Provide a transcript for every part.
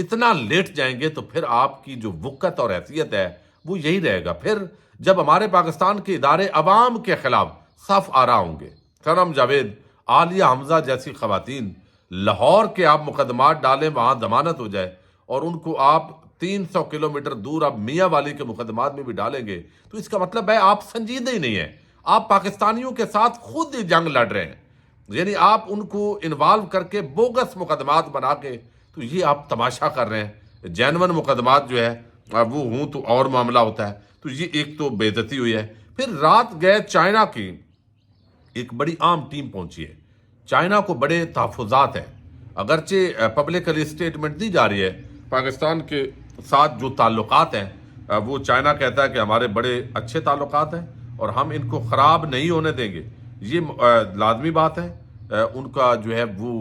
اتنا لیٹ جائیں گے تو پھر آپ کی جو وقت اور حیثیت ہے وہ یہی رہے گا. پھر جب ہمارے پاکستان کے ادارے عوام کے خلاف صف آرا ہوں گے، کرم جاوید، عالیہ حمزہ جیسی خواتین، لاہور کے آپ مقدمات ڈالیں، وہاں ضمانت ہو جائے، اور ان کو آپ 300 کلومیٹر دور آپ میاں والی کے مقدمات میں بھی ڈالیں گے، تو اس کا مطلب ہے آپ سنجیدہ ہی نہیں ہیں. آپ پاکستانیوں کے ساتھ خود ہی جنگ لڑ رہے ہیں. یعنی آپ ان کو انوالو کر کے بوگس مقدمات بنا کے، تو یہ آپ تماشا کر رہے ہیں. جینون مقدمات جو ہے وہ ہوں تو اور معاملہ ہوتا ہے. تو یہ ایک تو بے عزتی ہوئی ہے. پھر رات گئے چائنا کی ایک بڑی عام ٹیم پہنچی ہے. چائنا کو بڑے تحفظات ہیں، اگرچہ پبلکلی اسٹیٹمنٹ دی جا رہی ہے پاکستان کے ساتھ جو تعلقات ہیں وہ چائنا کہتا ہے کہ ہمارے بڑے اچھے تعلقات ہیں اور ہم ان کو خراب نہیں ہونے دیں گے. یہ لازمی بات ہے، ان کا جو ہے وہ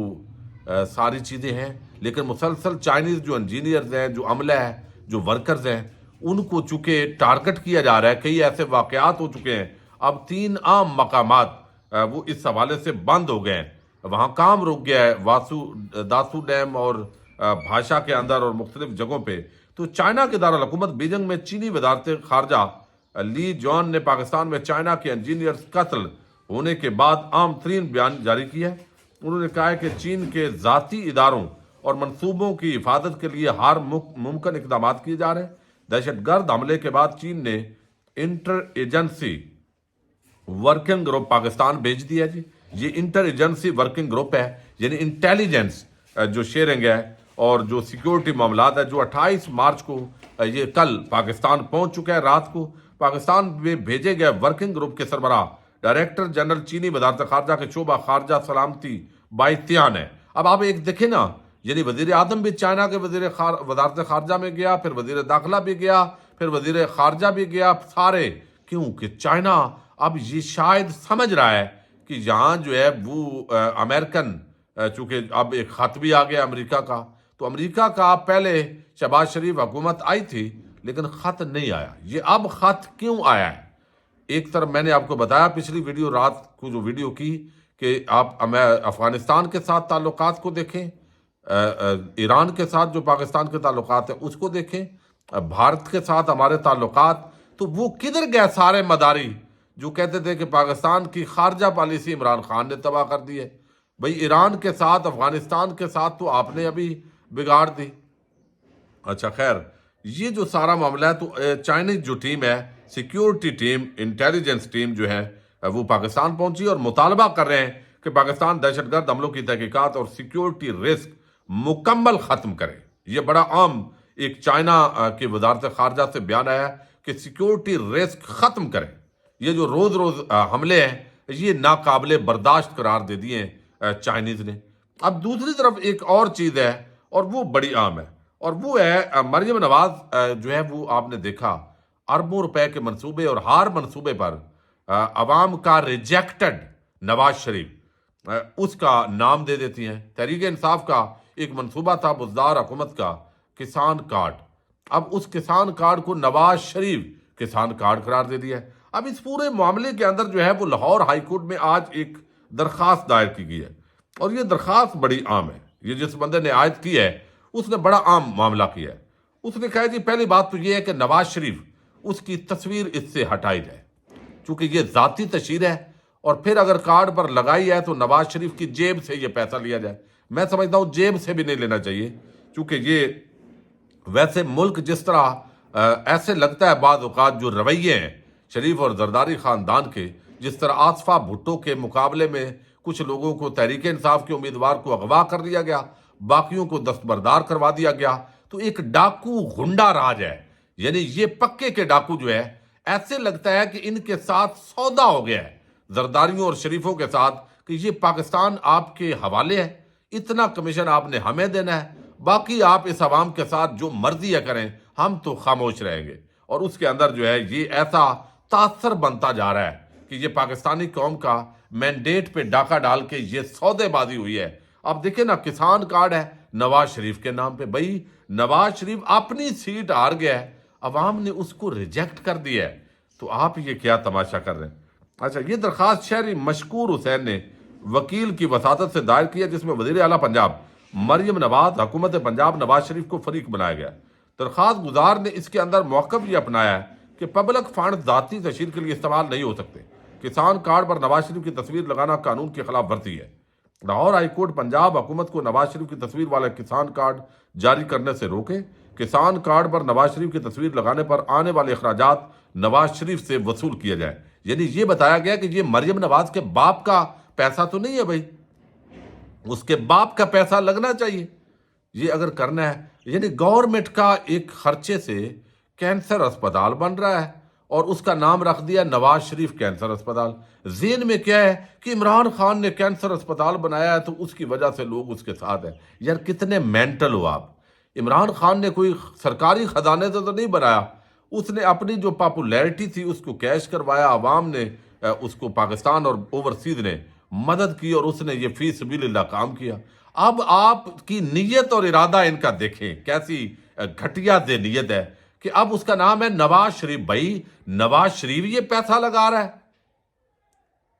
ساری چیزیں ہیں. لیکن مسلسل چائنیز جو انجینئرز ہیں، جو عملہ ہے، جو ورکرز ہیں، ان کو چونکہ ٹارگٹ کیا جا رہا ہے. کئی ایسے واقعات ہو چکے ہیں، اب 3 عام مقامات وہ اس حوالے سے بند ہو گئے ہیں، وہاں کام رک گیا ہے، داسو ڈیم اور بھاشا کے اندر اور مختلف جگہوں پہ. تو چائنا کے دارالحکومت بیجنگ میں چینی وزارت خارجہ لی جان نے پاکستان میں چائنا کے انجینئرز قتل ہونے کے بعد عام ترین بیان جاری کیا ہے. انہوں نے کہا ہے کہ چین کے ذاتی اداروں اور منصوبوں کی حفاظت کے لیے ہر ممکن اقدامات کیے جا رہے ہیں. دہشت گرد حملے کے بعد چین نے inter agency working group Pakistan بھیج دیا جی. یہ انٹر ایجنسی ورکنگ گروپ ہے، یعنی انٹیلیجنس جو شیئرنگ ہے اور جو سیکیورٹی معاملات ہے، جو 28 مارچ کو یہ کل پاکستان پہنچ چکا ہے. رات کو پاکستان میں بھیجے گئے ورکنگ گروپ کے سربراہ ڈائریکٹر جنرل چینی وزارت خارجہ کے شعبہ خارجہ سلامتی بائیتیان ہے. اب آپ ایک دیکھیں نا، یعنی وزیر اعظم بھی چائنا کے وزارت خارجہ میں گیا، پھر وزیر داخلہ بھی گیا، پھر وزیر خارجہ بھی گیا، سارے. کیوں کہ چائنا اب یہ شاید سمجھ رہا ہے کہ یہاں جو ہے وہ امریکن، چونکہ اب ایک خط بھی آ گیا امریکہ کا، تو امریکہ کا پہلے شہباز شریف حکومت آئی تھی لیکن خط نہیں آیا. یہ اب خط کیوں آیا ہے؟ ایک طرف میں نے آپ کو بتایا پچھلی ویڈیو، رات کو جو ویڈیو کی، کہ آپ افغانستان کے ساتھ تعلقات کو دیکھیں، ایران کے ساتھ جو پاکستان کے تعلقات ہیں اس کو دیکھیں، بھارت کے ساتھ ہمارے تعلقات، تو وہ کدھر گئے سارے مداری جو کہتے تھے کہ پاکستان کی خارجہ پالیسی عمران خان نے تباہ کر دی ہے. بھئی ایران کے ساتھ، افغانستان کے ساتھ تو آپ نے ابھی بگاڑ دی. اچھا خیر، یہ جو سارا معاملہ ہے، تو چائنیز جو ٹیم ہے، سیکیورٹی ٹیم، انٹیلیجنس ٹیم جو ہے وہ پاکستان پہنچی اور مطالبہ کر رہے ہیں کہ پاکستان دہشت گرد حملوں کی تحقیقات اور سیکیورٹی رسک مکمل ختم کرے. یہ بڑا عام ایک چائنا کی وزارت خارجہ سے بیان آیا ہے کہ سیکیورٹی رسک ختم کرے. یہ جو روز روز حملے ہیں یہ ناقابل برداشت قرار دے دیے ہیں چائنیز نے. اب دوسری طرف ایک اور چیز ہے اور وہ بڑی عام ہے، اور وہ ہے مریم نواز جو ہے وہ آپ نے دیکھا اربوں روپے کے منصوبے، اور ہر منصوبے پر عوام کا ریجیکٹڈ نواز شریف اس کا نام دے دیتی ہیں. تحریک انصاف کا ایک منصوبہ تھا بزدار حکومت کا کسان کارڈ، اب اس کسان کارڈ کو نواز شریف کسان کارڈ قرار دے دیا ہے. اب اس پورے معاملے کے اندر جو ہے وہ لاہور ہائی کورٹ میں آج ایک درخواست دائر کی گئی ہے، اور یہ درخواست بڑی عام ہے. یہ جس بندے نے عائد کی ہے اس نے بڑا عام معاملہ کیا ہے. اس نے کہا جی پہلی بات تو یہ ہے کہ نواز شریف اس کی تصویر اس سے ہٹائی جائے، چونکہ یہ ذاتی تشہیر ہے، اور پھر اگر کارڈ پر لگائی ہے تو نواز شریف کی جیب سے یہ پیسہ لیا جائے. میں سمجھتا ہوں جیب سے بھی نہیں لینا چاہیے، چونکہ یہ ویسے ملک جس طرح ایسے لگتا ہے بعض اوقات جو رویے ہیں شریف اور زرداری خاندان کے، جس طرح آصفہ بھٹو کے مقابلے میں کچھ لوگوں کو تحریک انصاف کے امیدوار کو اغوا کر دیا گیا، باقیوں کو دستبردار کروا دیا گیا، تو ایک ڈاکو غنڈہ راج ہے. یعنی یہ پکے کے ڈاکو جو ہے، ایسے لگتا ہے کہ ان کے ساتھ سودا ہو گیا ہے زرداریوں اور شریفوں کے ساتھ، کہ یہ پاکستان آپ کے حوالے ہے، اتنا کمیشن آپ نے ہمیں دینا ہے، باقی آپ اس عوام کے ساتھ جو مرضی ہے کریں، ہم تو خاموش رہیں گے. اور اس کے اندر جو ہے یہ ایسا تاثر بنتا جا رہا ہے کہ یہ پاکستانی قوم کا مینڈیٹ پہ ڈاکہ ڈال کے یہ سودے بازی ہوئی ہے. اب دیکھیں نا، کسان کارڈ ہے نواز شریف کے نام پہ. بھائی نواز شریف اپنی سیٹ ہار گیا ہے، عوام نے اس کو ریجیکٹ کر دیا ہے، تو آپ یہ کیا تماشا کر رہے ہیں؟ اچھا، یہ درخواست شہری مشکور حسین نے وکیل کی وساطت سے دائر کی ہے، جس میں وزیر اعلیٰ پنجاب مریم نواز حکومت پنجاب نواز شریف کو فریق بنایا گیا۔ درخواست گزار نے اس کے اندر موقف یہ اپنایا ہے کہ پبلک فنڈ ذاتی تشہیر کے لیے استعمال نہیں ہو سکتے۔ کسان کارڈ پر نواز شریف کی تصویر لگانا قانون کی خلاف ورزی ہے۔ لاہور ہائی کورٹ پنجاب حکومت کو نواز شریف کی تصویر والا کسان کارڈ جاری کرنے سے روکے۔ کسان کارڈ پر نواز شریف کی تصویر لگانے پر آنے والے اخراجات نواز شریف سے وصول کیا جائے۔ یعنی یہ بتایا گیا کہ یہ مریم نواز کے باپ کا پیسہ تو نہیں ہے بھائی، اس کے باپ کا پیسہ لگنا چاہیے۔ یہ اگر کرنا ہے، یعنی گورنمنٹ کا ایک خرچے سے کینسر اسپتال بن رہا ہے اور اس کا نام رکھ دیا نواز شریف کینسر اسپتال۔ ذہن میں کیا ہے کہ عمران خان نے کینسر اسپتال بنایا ہے تو اس کی وجہ سے لوگ اس کے ساتھ ہیں۔ یار کتنے مینٹل ہو آپ۔ عمران خان نے کوئی سرکاری خزانے سے تو نہیں بنایا، اس نے اپنی جو پاپولیرٹی تھی اس کو کیش کروایا، عوام نے اس کو پاکستان اور اوورسیز نے مدد کی اور اس نے یہ فی سبیل اللہ کام کیا۔ اب آپ کی نیت اور ارادہ ان کا دیکھیں کیسی گھٹیا ذہنیت ہے کہ اب اس کا نام ہے نواز شریف۔ بھائی نواز شریف یہ پیسہ لگا رہا ہے،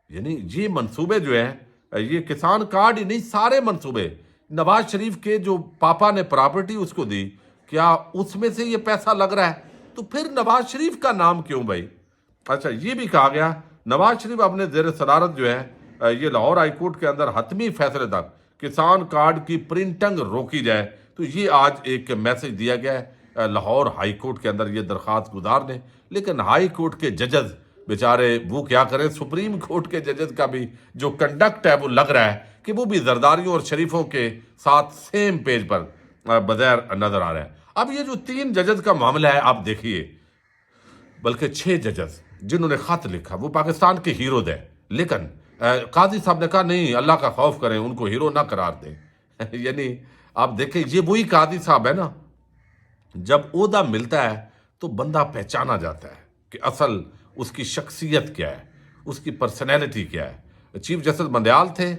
یعنی یہ منصوبے جو ہیں، یہ کسان کارڈ ہی نہیں، سارے منصوبے نواز شریف کے جو پاپا نے پراپرٹی اس کو دی، کیا اس میں سے یہ پیسہ لگ رہا ہے؟ تو پھر نواز شریف کا نام کیوں بھائی؟ اچھا یہ بھی کہا گیا نواز شریف اپنے زیر صدارت جو ہے یہ لاہور ہائی کورٹ کے اندر حتمی فیصلے تک کسان کارڈ کی پرنٹنگ روکی جائے۔ تو یہ آج ایک میسج دیا گیا ہے لاہور ہائی کورٹ کے اندر یہ درخواست گزار نے۔ لیکن ہائی کورٹ کے ججز بیچارے وہ کیا کریں، سپریم کورٹ کے ججز کا بھی جو کنڈکٹ ہے وہ لگ رہا ہے کہ وہ بھی زرداریوں اور شریفوں کے ساتھ سیم پیج پر بظاہر نظر آ رہا ہے۔ اب یہ جو 3 ججز کا معاملہ ہے آپ دیکھیے، بلکہ 6 ججز جنہوں نے خط لکھا وہ پاکستان کے ہیروز ہیں، لیکن قاضی صاحب نے کہا نہیں اللہ کا خوف کریں، ان کو ہیرو نہ قرار دیں۔ یعنی آپ دیکھیں یہ وہی قاضی صاحب ہے نا، جب عہدہ ملتا ہے تو بندہ پہچانا جاتا ہے کہ اصل اس کی شخصیت کیا ہے، اس کی پرسنالٹی کیا ہے۔ چیف جسٹس بندیال تھے،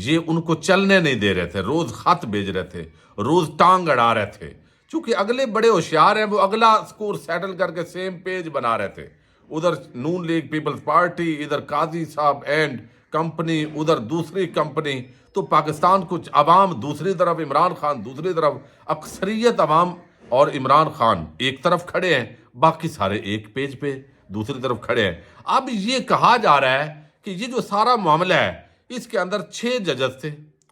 یہ ان کو چلنے نہیں دے رہے تھے، روز خط بھیج رہے تھے، روز ٹانگ اڑا رہے تھے۔ چونکہ اگلے بڑے ہوشیار ہیں، وہ اگلا سکور سیٹل کر کے سیم پیج بنا رہے تھے، ادھر نون لیگ پیپلز پارٹی، ادھر قاضی صاحب اینڈ کمپنی، ادھر دوسری کمپنی۔ تو پاکستان کچھ عوام دوسری طرف، عمران خان دوسری طرف، اکثریت عوام اور عمران خان ایک طرف کھڑے ہیں، باقی سارے ایک پیج پہ دوسری طرف کھڑے ہیں۔ اب یہ کہا جا رہا ہے کہ یہ جو سارا معاملہ ہے اس کے اندر 6 ججز تھے،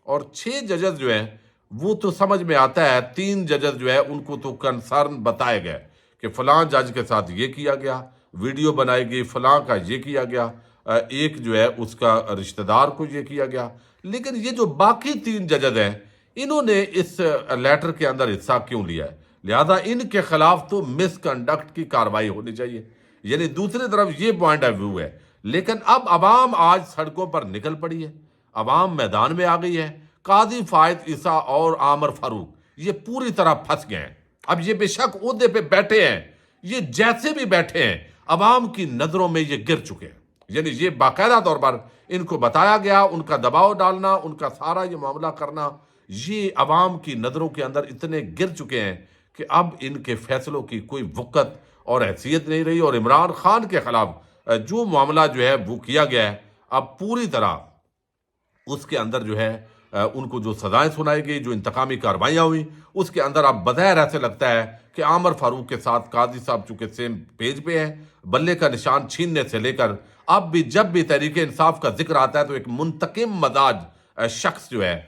اور 6 ججز جو ہیں وہ تو سمجھ میں آتا ہے، 3 ججز جو ہے ان کو تو کنسرن بتائے گئے کہ فلاں جج کے ساتھ یہ کیا گیا، ویڈیو بنائی گئی، فلاں کا یہ کیا گیا، ایک جو ہے اس کا رشتہ دار کو یہ کیا گیا۔ لیکن یہ جو باقی 3 ججز ہیں انہوں نے اس لیٹر کے اندر حصہ کیوں لیا ہے؟ لہذا ان کے خلاف تو مس کنڈکٹ کی کارروائی ہونی چاہیے۔ یعنی دوسری طرف یہ پوائنٹ آف ویو ہے، لیکن اب عوام آج سڑکوں پر نکل پڑی ہے، عوام میدان میں آ گئی ہے۔ قاضی فائد عیسیٰ اور عامر فاروق یہ پوری طرح پھنس گئے ہیں۔ اب یہ بے شک عہدے پہ بیٹھے ہیں، یہ جیسے بھی بیٹھے ہیں عوام کی نظروں میں یہ گر چکے ہیں۔ یعنی یہ باقاعدہ طور پر ان کو بتایا گیا، ان کا دباؤ ڈالنا، ان کا سارا یہ معاملہ کرنا، یہ عوام کی نظروں کے اندر اتنے گر چکے ہیں کہ اب ان کے فیصلوں کی کوئی وقت اور حیثیت نہیں رہی۔ اور عمران خان کے خلاف جو معاملہ جو ہے وہ کیا گیا ہے، اب پوری طرح اس کے اندر جو ہے ان کو جو سزائیں سنائی گئی، جو انتقامی کاروائیاں ہوئی، اس کے اندر اب بظاہر ایسے لگتا ہے کہ عامر فاروق کے ساتھ قاضی صاحب چونکہ سیم پیج پہ ہیں، بلے کا نشان چھیننے سے لے کر اب بھی جب بھی تحریک انصاف کا ذکر آتا ہے تو ایک منتقم مزاج شخص جو ہے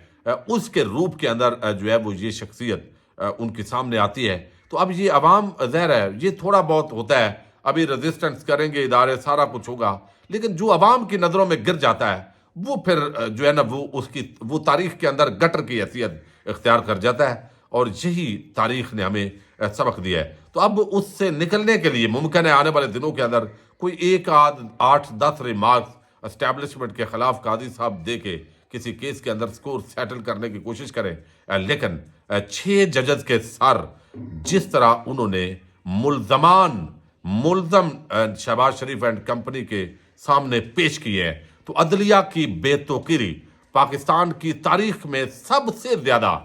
اس کے روپ کے اندر جو ہے وہ یہ شخصیت ان کے سامنے آتی ہے۔ تو اب یہ عوام ظاہر ہے یہ تھوڑا بہت ہوتا ہے، ابھی ریزسٹنس کریں گے ادارے، سارا کچھ ہوگا، لیکن جو عوام کی نظروں میں گر جاتا ہے وہ پھر جو ہے نا وہ اس کی وہ تاریخ کے اندر گٹر کی حیثیت اختیار کر جاتا ہے، اور یہی تاریخ نے ہمیں سبق دیا ہے۔ تو اب اس سے نکلنے کے لیے ممکن ہے آنے والے دنوں کے اندر کوئی 8-10 ریمارکس اسٹیبلشمنٹ کے خلاف قاضی صاحب دے کے کسی کیس کے اندر سکور سیٹل کرنے کی کوشش کریں، لیکن 6 ججز کے سر جس طرح انہوں نے ملزم شہباز شریف اینڈ کمپنی کے سامنے پیش کیے ہیں، تو عدلیہ کی بے توقیری پاکستان کی تاریخ میں سب سے زیادہ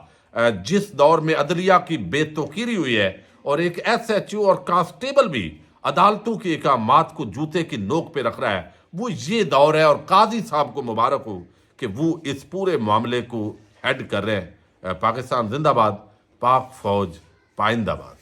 جس دور میں عدلیہ کی بے توقیری ہوئی ہے، اور ایک SHO اور کانسٹیبل بھی عدالتوں کے احکامات کو جوتے کی نوک پہ رکھ رہا ہے، وہ یہ دور ہے۔ اور قاضی صاحب کو مبارک ہو کہ وہ اس پورے معاملے کو ہیڈ کر رہے ہیں۔ پاکستان زندہ باد، پاک فوج پائندہ باد۔